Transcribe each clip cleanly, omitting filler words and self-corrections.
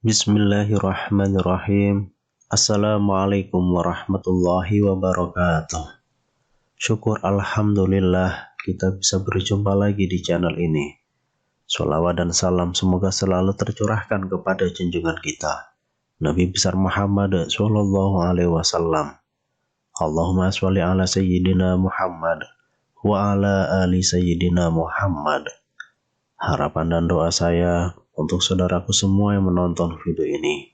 Bismillahirrahmanirrahim. Assalamualaikum warahmatullahi wabarakatuh. Syukur alhamdulillah kita bisa berjumpa lagi di channel ini. Sholawat dan salam semoga selalu tercurahkan kepada junjungan kita Nabi besar Muhammad sallallahu alaihi wasallam. Allahumma sholli ala sayyidina Muhammad wa ala ali sayyidina Muhammad. Harapan dan doa saya untuk saudaraku semua yang menonton video ini,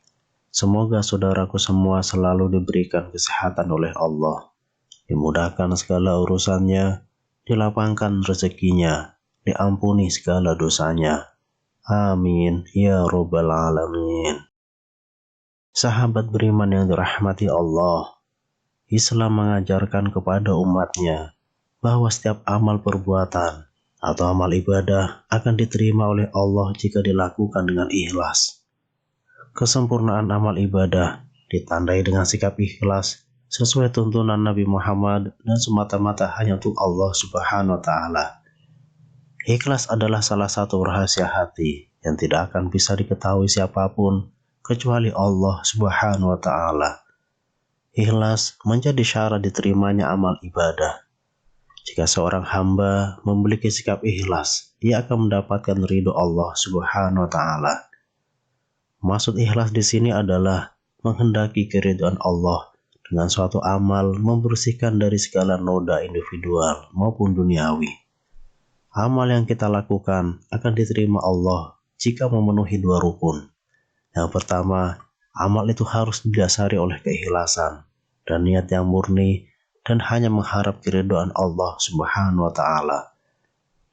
semoga saudaraku semua selalu diberikan kesehatan oleh Allah, dimudahkan segala urusannya, dilapangkan rezekinya, diampuni segala dosanya. Amin ya robbal alamin. Sahabat beriman yang dirahmati Allah, Islam mengajarkan kepada umatnya bahwa setiap amal perbuatan atau amal ibadah akan diterima oleh Allah jika dilakukan dengan ikhlas. Kesempurnaan amal ibadah ditandai dengan sikap ikhlas sesuai tuntunan Nabi Muhammad dan semata-mata hanya untuk Allah Subhanahu wa Ta'ala. Ikhlas adalah salah satu rahasia hati yang tidak akan bisa diketahui siapapun kecuali Allah Subhanahu wa Ta'ala. Ikhlas menjadi syarat diterimanya amal ibadah. Jika seorang hamba memiliki sikap ikhlas, ia akan mendapatkan ridho Allah Subhanahu wa Ta'ala. Maksud ikhlas di sini adalah menghendaki keridhaan Allah dengan suatu amal membersihkan dari segala noda individual maupun duniawi. Amal yang kita lakukan akan diterima Allah jika memenuhi dua rukun. Yang pertama, amal itu harus didasari oleh keikhlasan dan niat yang murni dan hanya mengharap keridhaan Allah Subhanahu wa Ta'ala.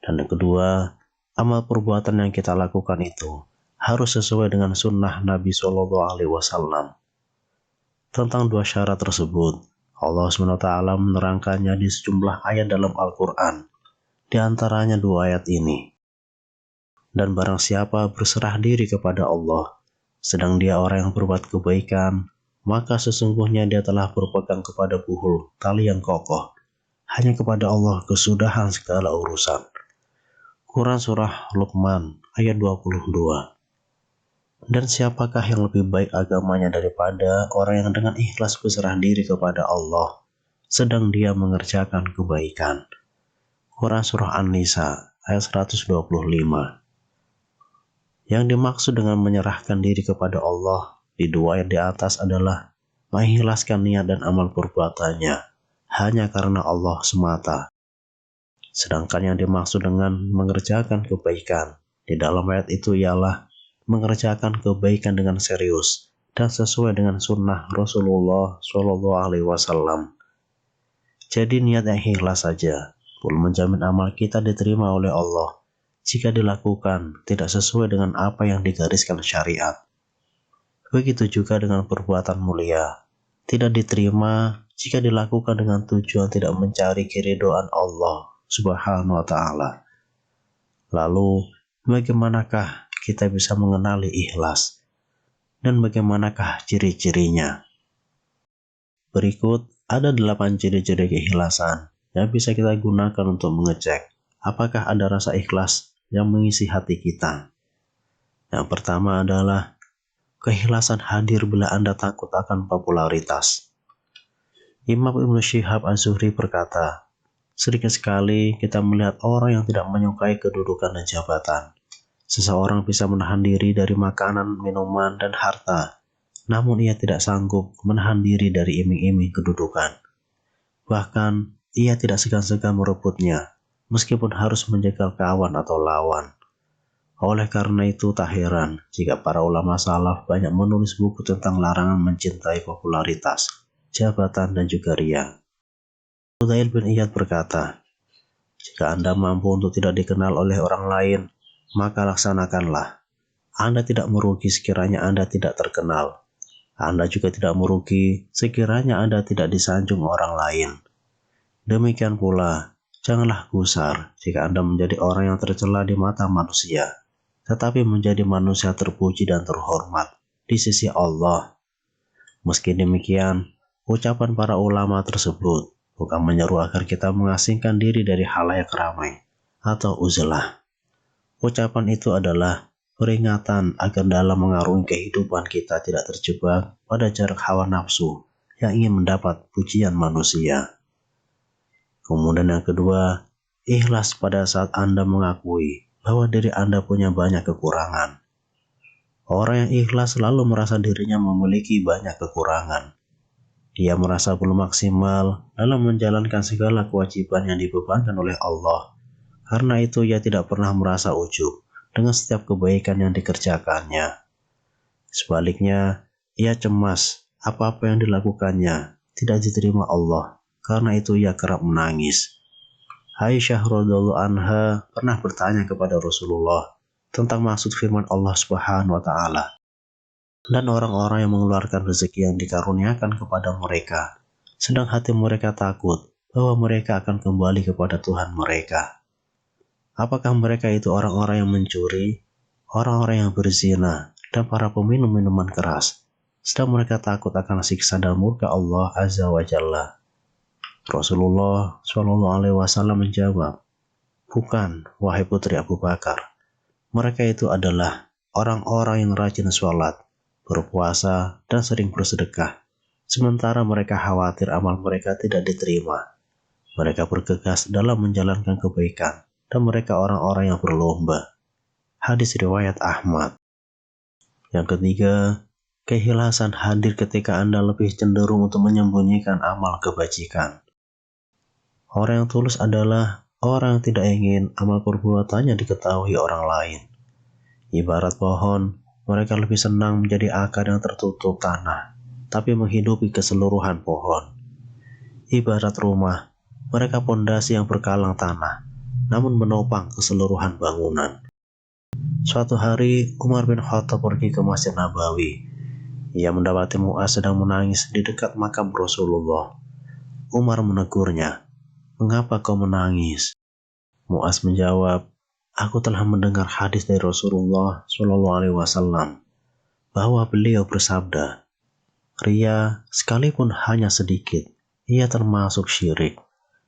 Dan yang kedua, amal perbuatan yang kita lakukan itu harus sesuai dengan sunnah Nabi Shallallahu Alaihi Wasallam. Tentang dua syarat tersebut, Allah Subhanahu wa Ta'ala menerangkannya di sejumlah ayat dalam Al-Quran, di antaranya dua ayat ini. Dan barang siapa berserah diri kepada Allah, sedang dia orang yang berbuat kebaikan, maka sesungguhnya dia telah berpegang kepada buhul tali yang kokoh. Hanya kepada Allah kesudahan segala urusan. Quran Surah Luqman ayat 22. Dan siapakah yang lebih baik agamanya daripada orang yang dengan ikhlas berserah diri kepada Allah, sedang dia mengerjakan kebaikan. Quran Surah An-Nisa ayat 125. Yang dimaksud dengan menyerahkan diri kepada Allah di dua ayat di atas adalah mengikhlaskan niat dan amal perbuatannya hanya karena Allah semata. Sedangkan yang dimaksud dengan mengerjakan kebaikan di dalam ayat itu ialah mengerjakan kebaikan dengan serius dan sesuai dengan sunnah Rasulullah Shallallahu Alaihi Wasallam. Jadi niat yang ikhlas saja belum menjamin amal kita diterima oleh Allah jika dilakukan tidak sesuai dengan apa yang digariskan syariat. Begitu juga dengan perbuatan mulia, tidak diterima jika dilakukan dengan tujuan tidak mencari keridhaan Allah Subhanahu wa Ta'ala. Lalu, bagaimanakah kita bisa mengenali ikhlas? Dan bagaimanakah ciri-cirinya? Berikut ada 8 ciri-ciri keikhlasan yang bisa kita gunakan untuk mengecek apakah ada rasa ikhlas yang mengisi hati kita. Yang pertama adalah keikhlasan hadir bila Anda takut akan popularitas. Imam Ibnu Syihab Az-Zuhri berkata, sedikit sekali kita melihat orang yang tidak menyukai kedudukan dan jabatan. Seseorang bisa menahan diri dari makanan, minuman, dan harta, namun ia tidak sanggup menahan diri dari iming-iming kedudukan. Bahkan, ia tidak segan-segan merebutnya, meskipun harus menjegal kawan atau lawan. Oleh karena itu tak heran jika para ulama salaf banyak menulis buku tentang larangan mencintai popularitas, jabatan, dan juga riya. Fudail bin Iyad berkata, jika Anda mampu untuk tidak dikenal oleh orang lain, maka laksanakanlah. Anda tidak merugi sekiranya Anda tidak terkenal. Anda juga tidak merugi sekiranya Anda tidak disanjung orang lain. Demikian pula, janganlah gusar jika Anda menjadi orang yang tercela di mata manusia. tetapi menjadi manusia terpuji dan terhormat di sisi Allah. Meski demikian, ucapan para ulama tersebut bukan menyeru agar kita mengasingkan diri dari halayak ramai atau uzlah. Ucapan itu adalah peringatan agar dalam mengarungi kehidupan kita tidak terjebak pada jarak hawa nafsu yang ingin mendapat pujian manusia. Kemudian yang kedua, ikhlas pada saat Anda mengakui bahwa diri Anda punya banyak kekurangan. Orang yang ikhlas selalu merasa dirinya memiliki banyak kekurangan. Dia merasa belum maksimal dalam menjalankan segala kewajiban yang dibebankan oleh Allah. Karena itu ia tidak pernah merasa ujub dengan setiap kebaikan yang dikerjakannya. Sebaliknya, ia cemas apa-apa yang dilakukannya tidak diterima Allah. Karena itu ia kerap menangis. Aisyah radhiyallahu anha pernah bertanya kepada Rasulullah tentang maksud firman Allah Subhanahu wa taala. Dan orang-orang yang mengeluarkan rezeki yang dikaruniakan kepada mereka, sedang hati mereka takut bahwa mereka akan kembali kepada Tuhan mereka. Apakah mereka itu orang-orang yang mencuri, orang-orang yang berzina, dan para peminum minuman keras, sedang mereka takut akan siksa dan murka Allah Azza wa Jalla? Rasulullah SAW menjawab, "Bukan, wahai putri Abu Bakar. Mereka itu adalah orang-orang yang rajin sholat, berpuasa, dan sering bersedekah. Sementara mereka khawatir amal mereka tidak diterima. Mereka bergegas dalam menjalankan kebaikan, dan mereka orang-orang yang berlomba." Hadis riwayat Ahmad. Yang ketiga, keikhlasan hadir ketika Anda lebih cenderung untuk menyembunyikan amal kebajikan. Orang yang tulus adalah orang yang tidak ingin amal perbuatannya diketahui orang lain. Ibarat pohon, mereka lebih senang menjadi akar yang tertutup tanah, tapi menghidupi keseluruhan pohon. Ibarat rumah, mereka pondasi yang berkalang tanah, namun menopang keseluruhan bangunan. Suatu hari, Umar bin Khattab pergi ke Masjid Nabawi. Ia mendapati Mu'az sedang menangis di dekat makam Rasulullah. Umar menegurnya, "Mengapa kau menangis?" Mu'az menjawab, "Aku telah mendengar hadis dari Rasulullah SAW bahwa beliau bersabda, ria sekalipun hanya sedikit, ia termasuk syirik.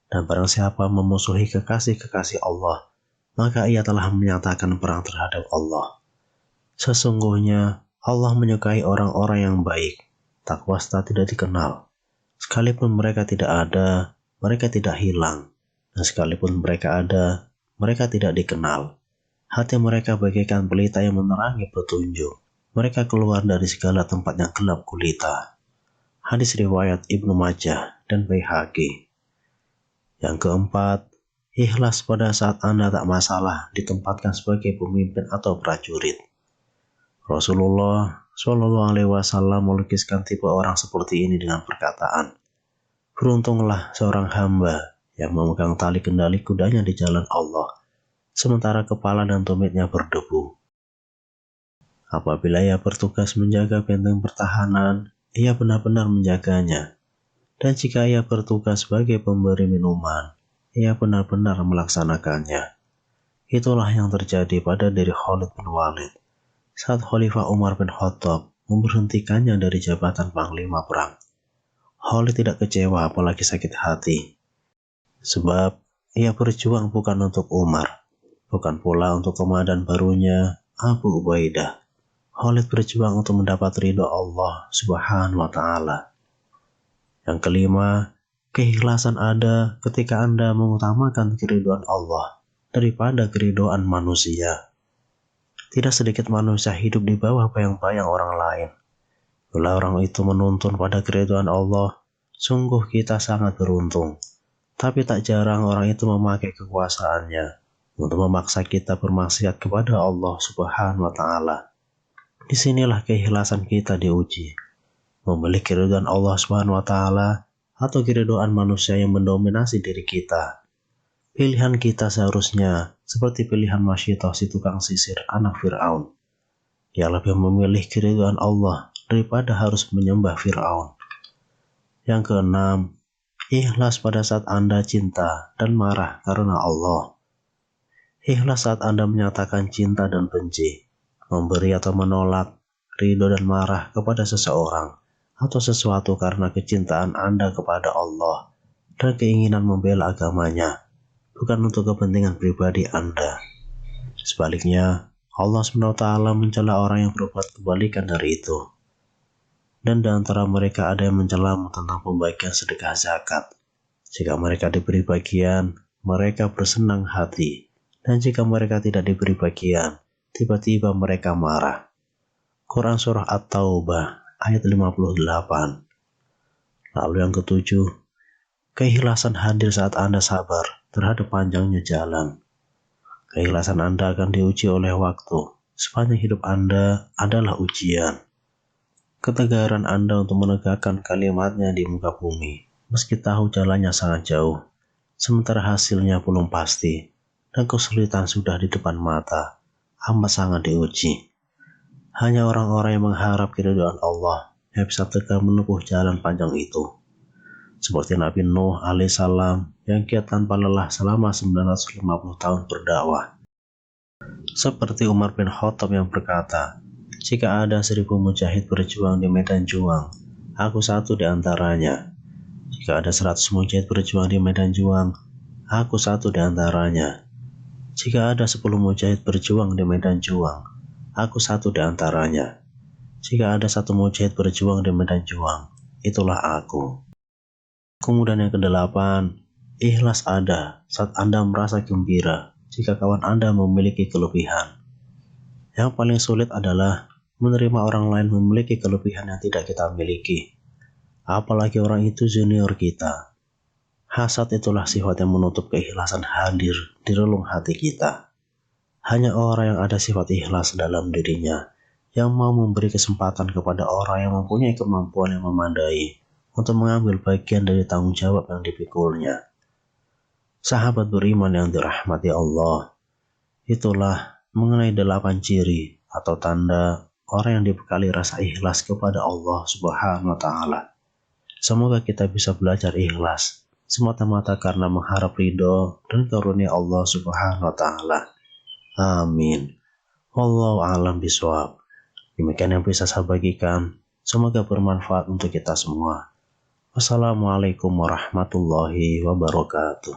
Dan barang siapa memusuhi kekasih-kekasih Allah, maka ia telah menyatakan perang terhadap Allah. Sesungguhnya Allah menyukai orang-orang yang baik, tak wasta tidak dikenal. Sekalipun mereka tidak ada, mereka tidak hilang. Dan sekalipun mereka ada, mereka tidak dikenal. Hati mereka bagaikan pelita yang menerangi petunjuk. Mereka keluar dari segala tempat yang gelap gulita." Hadis riwayat Ibnu Majah dan Baihaqi. Yang keempat, ikhlas pada saat Anda tak masalah ditempatkan sebagai pemimpin atau prajurit. Rasulullah SAW melukiskan tipe orang seperti ini dengan perkataan, "Beruntunglah seorang hamba yang memegang tali kendali kudanya di jalan Allah, sementara kepala dan tumitnya berdebu. Apabila ia bertugas menjaga benteng pertahanan, ia benar-benar menjaganya. Dan jika ia bertugas sebagai pemberi minuman, ia benar-benar melaksanakannya." Itulah yang terjadi pada diri Khalid bin Walid saat Khalifah Umar bin Khattab memberhentikannya dari jabatan panglima perang. Khalid tidak kecewa apalagi sakit hati, sebab ia berjuang bukan untuk Umar, bukan pula untuk komandan barunya Abu Ubaidah. Khalid berjuang untuk mendapat ridho Allah Subhanahu wa taala. Yang kelima, keikhlasan ada ketika Anda mengutamakan keridhaan Allah daripada keridhaan manusia. Tidak sedikit manusia hidup di bawah bayang-bayang orang lain. Bila orang itu menuntun pada keridhaan Allah, sungguh kita sangat beruntung. Tapi tak jarang orang itu memakai kekuasaannya untuk memaksa kita bermaksiat kepada Allah Subhanahu wa taala. Disinilah keikhlasan kita diuji. Memiliki keridhaan Allah Subhanahu wa taala atau keridhaan manusia yang mendominasi diri kita. Pilihan kita seharusnya seperti pilihan Masyidah si tukang sisir anak Fir'aun. Ia lebih memilih keridhaan Allah daripada harus menyembah Fir'aun. Yang keenam, ikhlas pada saat Anda cinta dan marah karena Allah. Ikhlas saat Anda menyatakan cinta dan benci, memberi atau menolak, ridho dan marah kepada seseorang atau sesuatu karena kecintaan Anda kepada Allah dan keinginan membela agamanya, bukan untuk kepentingan pribadi Anda. Sebaliknya, Allah SWT mencela orang yang berbuat kebalikan dari itu. Dan di antara mereka ada yang mencelamu tentang pembagian sedekah zakat. Jika mereka diberi bagian, mereka bersenang hati. Dan jika mereka tidak diberi bagian, tiba-tiba mereka marah. Quran Surah At-Taubah ayat 58. Lalu yang ketujuh, keikhlasan hadir saat Anda sabar terhadap panjangnya jalan. Keikhlasan Anda akan diuji oleh waktu. Sepanjang hidup Anda adalah ujian. Ketegaran Anda untuk menegakkan kalimatnya di muka bumi, meski tahu jalannya sangat jauh, sementara hasilnya belum pasti, dan kesulitan sudah di depan mata, amat sangat diuji. Hanya orang-orang yang mengharap keridhaan Allah yang bisa tegar menempuh jalan panjang itu. Seperti Nabi Nuh alaihissalam yang giat tanpa lelah selama 950 tahun berdakwah. Seperti Umar bin Khattab yang berkata, jika ada 1000 mujahid berjuang di medan juang, aku satu di antaranya. Jika ada 100 mujahid berjuang di medan juang, aku satu di antaranya. Jika ada 10 mujahid berjuang di medan juang, aku satu di antaranya. Jika ada 1 mujahid berjuang di medan juang, itulah aku. Kemudian yang ke-8, ikhlas ada saat Anda merasa gembira jika kawan Anda memiliki kelebihan. Yang paling sulit adalah menerima orang lain memiliki kelebihan yang tidak kita miliki, apalagi orang itu junior kita. Hasad itulah sifat yang menutup keikhlasan hadir di relung hati kita. Hanya orang yang ada sifat ikhlas dalam dirinya yang mau memberi kesempatan kepada orang yang mempunyai kemampuan yang memadai untuk mengambil bagian dari tanggung jawab yang dipikulnya. Sahabat beriman yang dirahmati Allah, itulah mengenai 8 ciri atau tanda orang yang dibekali rasa ikhlas kepada Allah Subhanahu wa Ta'ala. Semoga kita bisa belajar ikhlas semata-mata karena mengharap ridho dan karunia Allah Subhanahu wa Ta'ala. Amin. Wallahu a'lam bishawab. Demikian yang bisa saya bagikan. Semoga bermanfaat untuk kita semua. Wassalamualaikum warahmatullahi wabarakatuh.